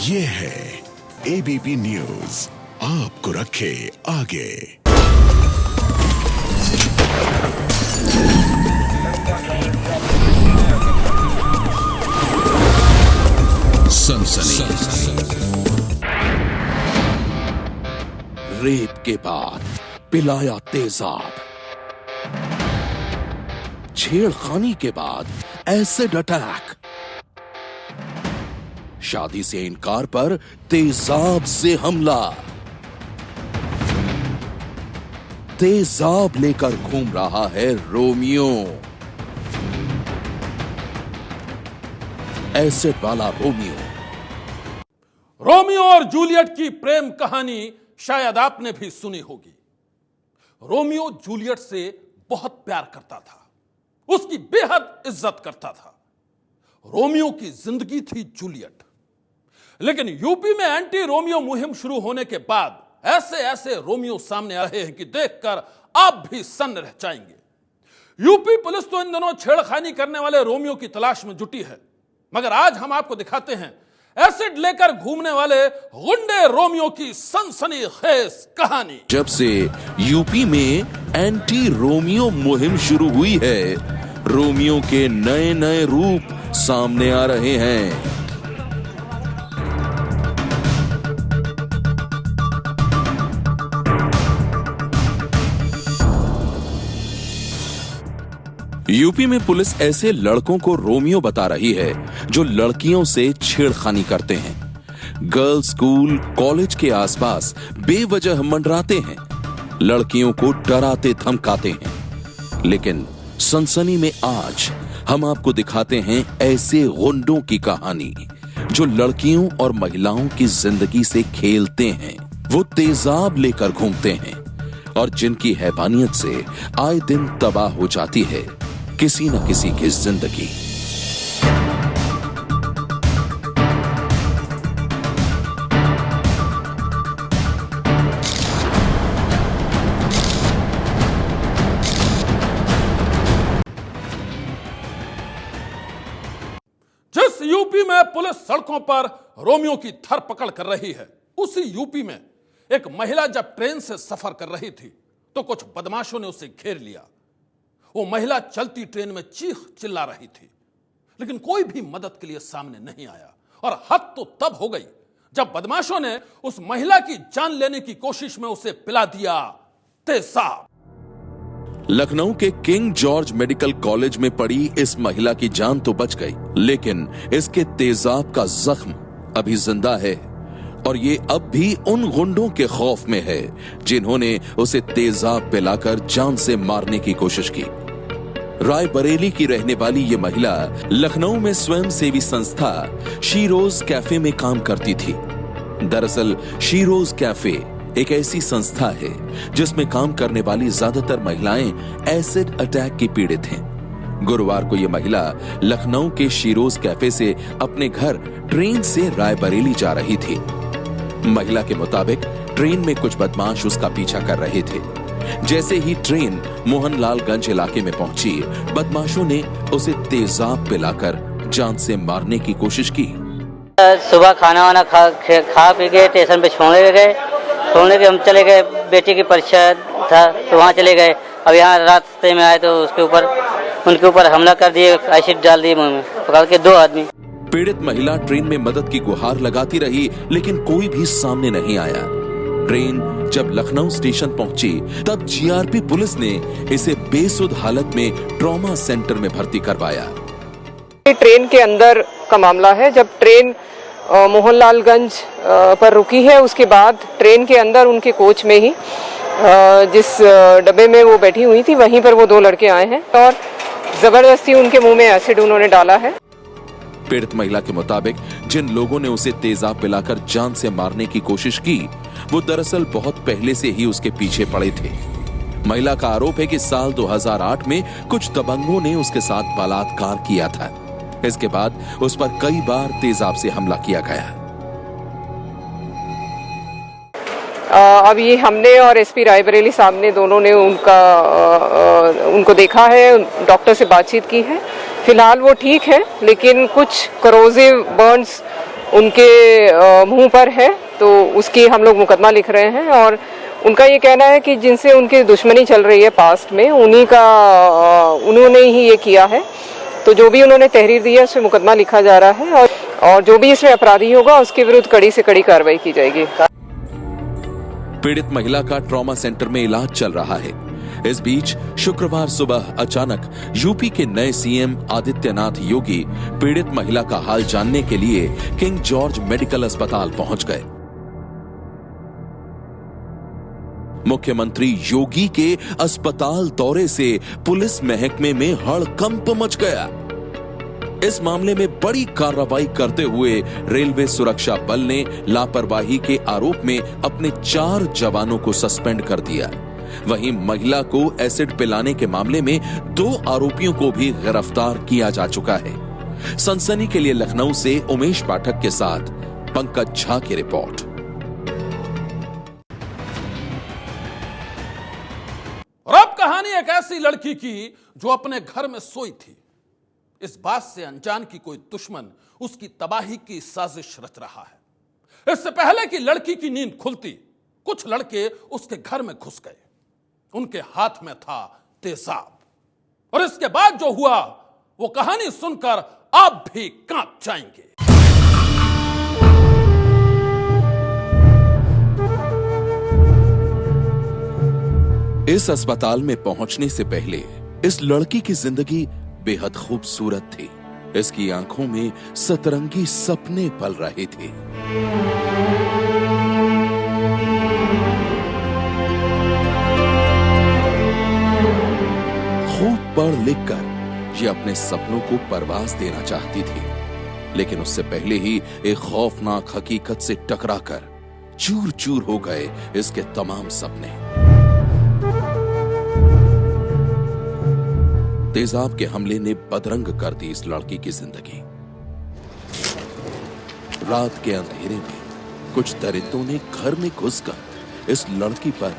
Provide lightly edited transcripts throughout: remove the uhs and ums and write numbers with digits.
ये है ABP news, आपको रखे आगे। सनसनी। रेप के बाद पिलाया तेजाब, छेड़खानी के बाद एसिड अटैक, शादी से इनकार पर तेजाब से हमला, तेजाब लेकर घूम रहा है रोमियो, एसिड वाला रोमियो। रोमियो और जूलियट की प्रेम कहानी शायद आपने भी सुनी होगी। रोमियो जूलियट से बहुत प्यार करता था, उसकी बेहद इज्जत करता था। रोमियो की जिंदगी थी जूलियट। लेकिन यूपी में एंटी रोमियो मुहिम शुरू होने के बाद ऐसे ऐसे रोमियो सामने आए हैं कि देखकर आप भी सन्न रह जाएंगे। यूपी पुलिस तो इन दिनों छेड़खानी करने वाले रोमियो की तलाश में जुटी है, मगर आज हम आपको दिखाते हैं एसिड लेकर घूमने वाले गुंडे रोमियो की सनसनीखेज कहानी। जब से यूपी में एंटी रोमियो मुहिम शुरू हुई है, रोमियो के नए नए रूप सामने आ रहे हैं। यूपी में पुलिस ऐसे लड़कों को रोमियो बता रही है जो लड़कियों से छेड़खानी करते हैं। गर्ल्स स्कूल, कॉलेज के आसपास बेवजह मंडराते हैं, लड़कियों को डराते धमकाते हैं। लेकिन सनसनी में आज हम आपको दिखाते हैं ऐसे गुंडों की कहानी जो लड़कियों और महिलाओं की जिंदगी से खेलते हैं। वो तेजाब लेकर घूमते हैं और जिनकी हैवानियत से आए दिन तबाह हो जाती है किसी न किसी की जिंदगी। जिस यूपी में पुलिस सड़कों पर रोमियो की धरपकड़ कर रही है, उसी यूपी में एक महिला जब ट्रेन से सफर कर रही थी तो कुछ बदमाशों ने उसे घेर लिया। वो महिला चलती ट्रेन में चीख चिल्ला रही थी, लेकिन कोई भी मदद के लिए सामने नहीं आया। और हद तो तब हो गई जब बदमाशों ने उस महिला की जान लेने की कोशिश में उसे पिला दिया तेजाब। लखनऊ के किंग जॉर्ज मेडिकल कॉलेज में पड़ी इस महिला की जान तो बच गई, लेकिन इसके तेजाब का जख्म अभी जिंदा है और ये अब भी उन गुंडों के खौफ में है जिन्होंने उसे तेजाब पिलाकर जान से मारने की कोशिश की। रायबरेली की रहने वाली ये महिला लखनऊ में स्वयंसेवी संस्था शीरोज कैफे में काम करती थी। दरअसल शीरोज कैफे एक ऐसी संस्था है जिसमें काम करने वाली ज्यादातर महिलाएं एसिड अटैक की पीड़ित हैं। गुरुवार को यह महिला लखनऊ के शीरोज कैफे से अपने घर ट्रेन से रायबरेली जा रही थी। महिला के मुताबिक ट्रेन में कुछ बदमाश उसका पीछा कर रहे थे। जैसे ही ट्रेन मोहनलालगंज इलाके में पहुंची, बदमाशों ने उसे तेजाब पिलाकर जान से मारने की कोशिश की। सुबह खाना वाना खा पी के स्टेशन पे छोड़ने के हम चले गए। बेटी की परीक्षा था तो वहाँ चले गए। अब यहाँ रास्ते में आए तो उनके ऊपर हमला कर दिए, एसिड डाल दिए मुंह में, पकड़ के 2 आदमी। पीड़ित महिला ट्रेन में मदद की गुहार लगाती रही, लेकिन कोई भी सामने नहीं आया। ट्रेन जब लखनऊ स्टेशन पहुंची तब जीआरपी पुलिस ने इसे बेसुध हालत में ट्रॉमा सेंटर में भर्ती करवाया। ट्रेन के अंदर का मामला है। जब ट्रेन मोहनलालगंज पर रुकी है, उसके बाद ट्रेन के अंदर उनके कोच में ही जिस डब्बे में वो बैठी हुई थी वहीं पर वो 2 लड़के आए हैं और जबरदस्ती उनके मुंह में एसिड उन्होंने डाला है। पीड़ित महिला के मुताबिक जिन लोगों ने उसे तेजाब पिलाकर जान से मारने की कोशिश की, वो दरअसल बहुत पहले से ही उसके पीछे पड़े थे। महिला का आरोप है कि साल 2008 में कुछ दबंगों ने उसके साथ बलात्कार किया था। इसके बाद उस पर कई बार तेजाब से हमला किया गया। अब ये हमने और एसपी रायबरेली साहब ने दोनों ने उनको देखा है, डॉक्टर से बातचीत की है। फिलहाल वो ठीक है, लेकिन कुछ करोजिव बर्न्स उनके मुंह पर है, तो उसकी हम लोग मुकदमा लिख रहे हैं। और उनका ये कहना है कि जिनसे उनकी दुश्मनी चल रही है पास्ट में, उन्होंने ही ये किया है। तो जो भी उन्होंने तहरीर दी है उस पर मुकदमा लिखा जा रहा है और जो भी इसमें अपराधी होगा उसके विरुद्ध कड़ी से कड़ी कार्रवाई की जाएगी। पीड़ित महिला का ट्रॉमा सेंटर में इलाज चल रहा है। इस बीच शुक्रवार सुबह अचानक यूपी के नए सीएम आदित्यनाथ योगी पीड़ित महिला का हाल जानने के लिए किंग जॉर्ज मेडिकल अस्पताल पहुंच गए। मुख्यमंत्री योगी के अस्पताल दौरे से पुलिस महकमे में हड़कंप मच गया। इस मामले में बड़ी कार्रवाई करते हुए रेलवे सुरक्षा बल ने लापरवाही के आरोप में अपने 4 जवानों को सस्पेंड कर दिया। वहीं महिला को एसिड पिलाने के मामले में 2 आरोपियों को भी गिरफ्तार किया जा चुका है। सनसनी के लिए लखनऊ से उमेश पाठक के साथ पंकज झा की रिपोर्ट। और अब कहानी एक ऐसी लड़की की जो अपने घर में सोई थी। इस बात से अनजान की कोई दुश्मन उसकी तबाही की साजिश रच रहा है। इससे पहले कि लड़की की नींद खुलती, कुछ लड़के उसके घर में घुस गए। उनके हाथ में था तेजाब। और इसके बाद जो हुआ वो कहानी सुनकर आप भी कांप जाएंगे। इस अस्पताल में पहुंचने से पहले इस लड़की की जिंदगी बेहद खूबसूरत थी। इसकी आंखों में सतरंगी सपने पल रहे थे। खूब पढ़ लिख कर ये अपने सपनों को परवाज देना चाहती थी, लेकिन उससे पहले ही एक खौफनाक हकीकत से टकराकर चूर चूर हो गए इसके तमाम सपने। तेजाब के हमले ने बदरंग कर दी इस लड़की की जिंदगी। रात के अंधेरे में कुछ दरिंदों ने घर में घुसकर इस लड़की पर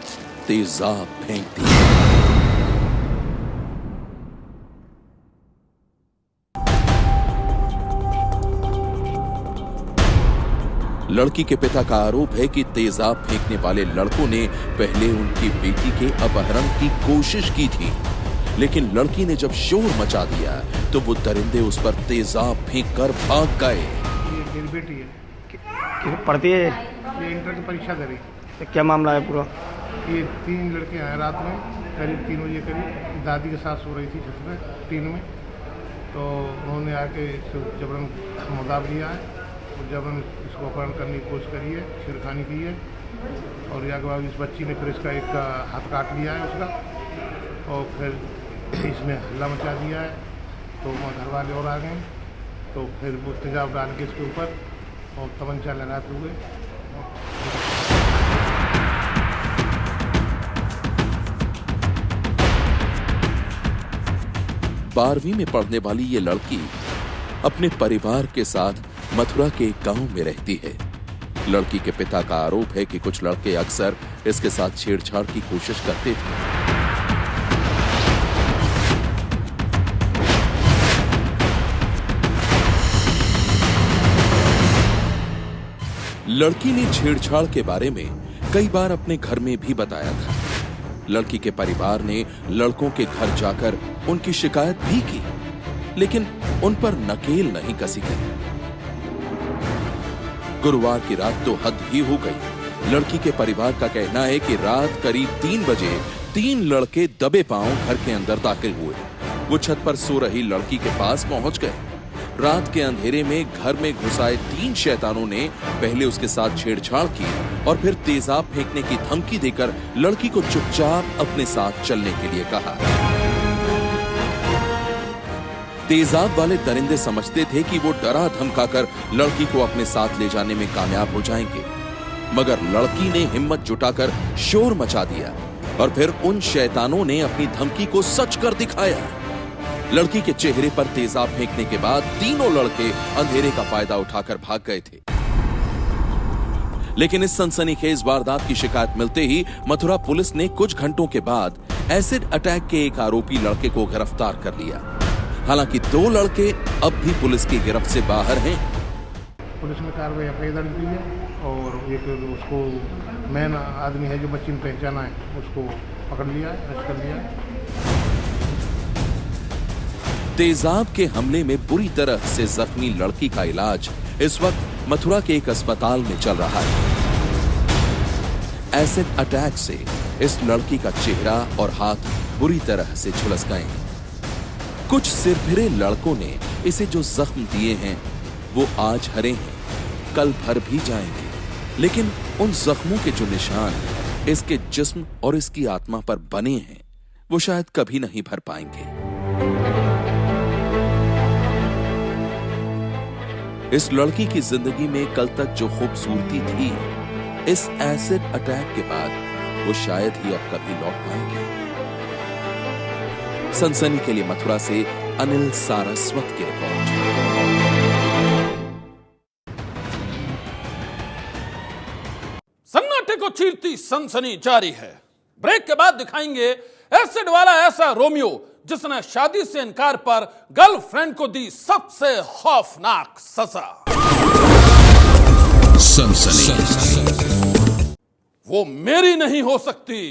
तेजाब फेंक दिया। लड़की के पिता का आरोप है कि तेजाब फेंकने वाले लड़कों ने पहले उनकी बेटी के अपहरण की कोशिश की थी, लेकिन लड़की ने जब शोर मचा दिया तो वो दरिंदे उस पर तेजाब फेंक कर भाग गए। ये मेरी बेटी है। पढ़ती है? ये इंटर की परीक्षा करी। तो क्या मामला है पूरा? ये 3 लड़के आए रात में करीब 3 बजे करीब। दादी के साथ सो रही थी छत में टीन में, तो उन्होंने आके जबरन मुदाब लिया है और जबरन इसको अपहरण करने की कोशिश करी है, छेड़खानी की है। और या के बाद इस बच्ची ने फिर इसका एक का हाथ काट लिया है उसका, और फिर इसमें हल्ला मचा दिया है। तो वहाँ घर वाले और आ गए, तो फिर वो तेजाब डाल के इसके ऊपर और तमंचा लगाते हुए। 12वीं में पढ़ने वाली ये लड़की अपने परिवार के साथ मथुरा के एक गांव में रहती है। लड़की के पिता का आरोप है कि कुछ लड़के अक्सर इसके साथ छेड़छाड़ की कोशिश करते थे। लड़की ने छेड़छाड़ के बारे में कई बार अपने घर में भी बताया था। लड़की के परिवार ने लड़कों के घर जाकर उनकी शिकायत भी की, लेकिन उन पर नकेल नहीं कसी गई। गुरुवार की रात तो हद ही हो गई। लड़की के परिवार का कहना है कि रात करीब 3 बजे 3 लड़के दबे पांव घर के अंदर दाखिल हुए। वो छत पर सो रही लड़की के पास पहुंच गए। रात के अंधेरे में घर में घुसाए 3 शैतानों ने पहले उसके साथ छेड़छाड़ की और फिर तेजाब फेंकने की धमकी देकर लड़की को चुपचाप अपने साथ चलने के लिए कहा। तेजाब वाले दरिंदे समझते थे कि वो डरा धमकाकर लड़की को अपने साथ ले जाने में कामयाब हो जाएंगे, मगर लड़की ने हिम्मत जुटाकर शोर मचा दिया और फिर उन शैतानों ने अपनी धमकी को सच कर दिखाया। लड़की के चेहरे पर तेजाब फेंकने के बाद तीनों लड़के अंधेरे का फायदा उठाकर भाग गए थे। लेकिन इस सनसनीखेज वारदात की शिकायत मिलते ही मथुरा पुलिस ने कुछ घंटों के बाद एसिड अटैक के एक आरोपी लड़के को गिरफ्तार कर लिया। हालांकि 2 लड़के अब भी पुलिस की गिरफ्त से बाहर हैं। पुलिस ने कार्रवाई एफ दर्ज की है और एक उसको मेन आदमी है जो बच्ची ने पहचाना है उसको पकड़ लिया है, अरेस्ट कर लिया है। तेजाब के हमले में बुरी तरह से जख्मी लड़की का इलाज इस वक्त मथुरा के एक अस्पताल में चल रहा है। एसिड अटैक से इस लड़की का चेहरा और हाथ बुरी तरह से झुलस गए हैं। कुछ सिरफिरे लड़कों ने इसे जो जख्म दिए हैं वो आज हरे हैं, कल भर भी जाएंगे, लेकिन उन जख्मों के जो निशान इसके जिस्म और इसकी आत्मा पर बने हैं वो शायद कभी नहीं भर पाएंगे। इस लड़की की जिंदगी में कल तक जो खूबसूरती थी, इस एसिड अटैक के बाद वो शायद ही अब कभी लौट पाएंगे। सनसनी के लिए मथुरा से अनिल सारस्वत की रिपोर्ट। सन्नाटे को चीरती सनसनी जारी है। ब्रेक के बाद दिखाएंगे एसिड वाला ऐसा रोमियो जिसने शादी से इनकार पर गर्लफ्रेंड को दी सबसे खौफनाक सजा। सनसनी। वो मेरी नहीं हो सकती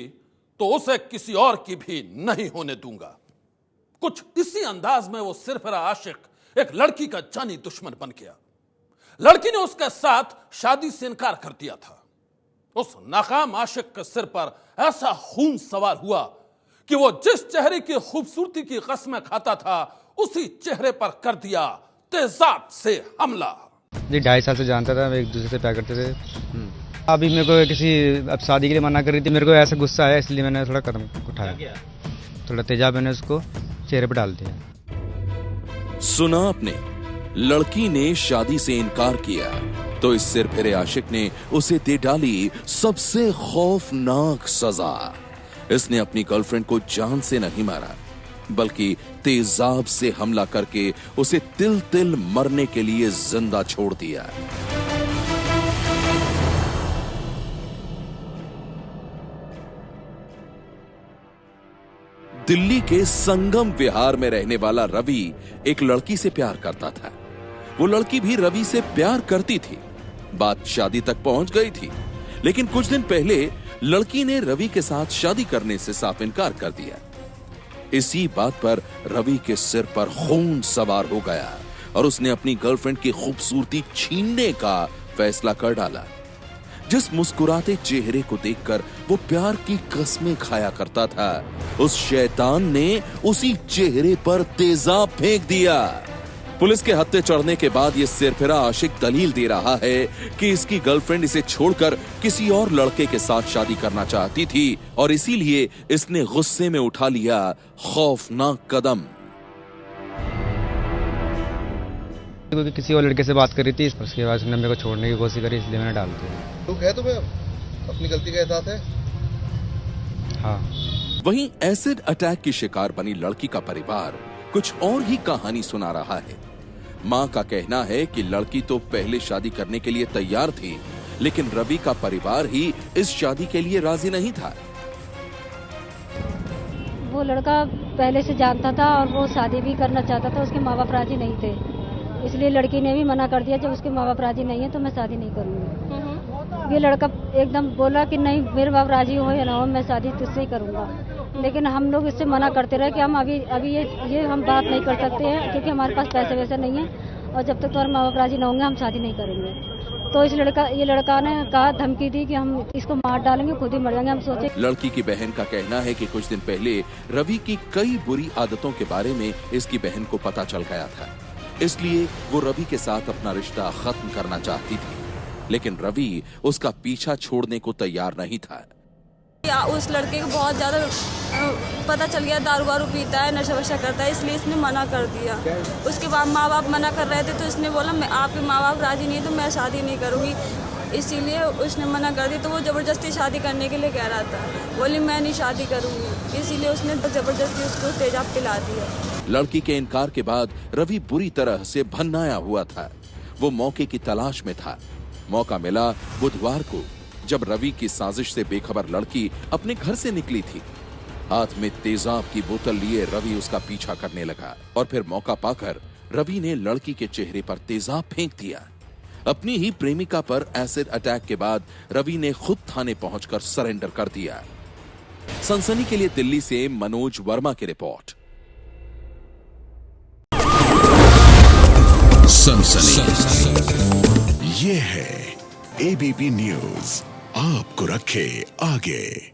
तो उसे किसी और की भी नहीं होने दूंगा। कुछ इसी अंदाज में वो सिरफिरा आशिक एक लड़की का जानी दुश्मन बन गया। लड़की ने उसके साथ शादी से इनकार कर दिया था। उस नाकाम आशिक के सिर पर ऐसा खून सवार हुआ कि वो जिस चेहरे की खूबसूरती की कसमें खाता था उसी चेहरे पर कर दिया तेजाब से हमला। जी 2.5 साल से जानता था, एक दूसरे से प्यार करते थे। अभी मेरे को किसी अब शादी के लिए मना कर रही थी, मेरे को ऐसा गुस्सा आया इसलिए मैंने थोड़ा कदम उठाया, थोड़ा तेजाब मैंने उसको चेहरे पर डाल दिया। सुना आपने, लड़की ने शादी से इनकार किया तो इस सिरफिरे आशिक ने उसे दे डाली सबसे खौफनाक सजा। इसने अपनी गर्लफ्रेंड को जान से नहीं मारा बल्कि तेजाब से हमला करके उसे तिल तिल मरने के लिए जिंदा छोड़ दिया। दिल्ली के संगम विहार में रहने वाला रवि एक लड़की से प्यार करता था। वो लड़की भी रवि से प्यार करती थी। बात शादी तक पहुंच गई थी, लेकिन कुछ दिन पहले लड़की ने रवि के साथ शादी करने से साफ इनकार कर दिया। इसी बात पर रवि के सिर पर खून सवार हो गया और उसने अपनी गर्लफ्रेंड की खूबसूरती छीनने का फैसला कर डाला। जिस मुस्कुराते चेहरे को देखकर वो प्यार की कसमें खाया करता था, उस शैतान ने उसी चेहरे पर तेजाब फेंक दिया। पुलिस के हत्थे चढ़ने के बाद ये सिरफिरा आशिक दलील दे रहा है कि इसकी गर्लफ्रेंड इसे छोड़कर किसी और लड़के के साथ शादी करना चाहती थी और इसीलिए इसने गुस्से में उठा लिया खौफनाक कदम। क्योंकि किसी और लड़के से बात कर रही थी, उसके बाद उसने मेरे को छोड़ने की कोशिश करी, इसलिए मैंने डाल दिया। दुख है तुम्हें अपनी गलती का एहसास है? हाँ। वहीं एसिड अटैक की शिकार बनी लड़की का परिवार कुछ और ही कहानी सुना रहा है। मां का कहना है कि लड़की तो पहले शादी करने के लिए तैयार थी, लेकिन रवि का परिवार ही इस शादी के लिए राजी नहीं था। वो लड़का पहले से जानता था और वो शादी भी करना चाहता था, उसके माँ बाप राजी नहीं थे, इसलिए लड़की ने भी मना कर दिया जब उसके माँ बाप राजी नहीं है तो मैं शादी नहीं करूंगी। ये लड़का एकदम बोला कि नहीं, मेरे बाप राजी हो या ना हो मैं शादी तुझसे ही करूंगा, लेकिन हम लोग इससे मना करते रहे कि हम अभी ये हम बात नहीं कर सकते हैं क्योंकि हमारे पास पैसे वैसे नहीं है और जब तक तुम्हारे माँ बाप राजी ना होंगे हम शादी नहीं करेंगे। तो ये लड़का ने कहा, धमकी दी कि हम इसको मार डालेंगे, खुद ही मर जाएंगे। हम सोचे। लड़की की बहन का कहना है कि कुछ दिन पहले रवि की कई बुरी आदतों के बारे में इसकी बहन को पता चल गया था, इसलिए वो रवि के साथ अपना रिश्ता खत्म करना चाहती थी, लेकिन रवि उसका पीछा छोड़ने को तैयार नहीं था। उस लड़के को बहुत ज्यादा पता चल गया, दारू वारू पीता है, नशा वशा करता है, इसलिए इसने मना कर दिया। उसके बाद माँ बाप मना कर रहे थे तो इसने बोला मैं आपके माँ बाप राजी नहीं है तो मैं शादी नहीं करूँगी, इसीलिए उसने मना कर दी। तो वो जबरदस्ती शादी करने के लिए कह रहा था, बोली मैं नहीं शादी करूँगी, इसीलिए उसने जबरदस्ती उसको तेजाब पिला दिया। लड़की के इनकार के बाद रवि बुरी तरह से भन्नाया हुआ था। वो मौके की तलाश में था। मौका मिला बुधवार को, जब रवि की साजिश से बेखबर लड़की अपने घर से निकली थी। हाथ में तेजाब की बोतल लिए रवि उसका पीछा करने लगा और फिर मौका पाकर रवि ने लड़की के चेहरे पर तेजाब फेंक दिया। अपनी ही प्रेमिका पर एसिड अटैक के बाद रवि ने खुद थाने पहुंचकर सरेंडर कर दिया। सनसनी के लिए दिल्ली से मनोज वर्मा की रिपोर्ट। सनसनी ये है एबीपी न्यूज, आपको रखे आगे।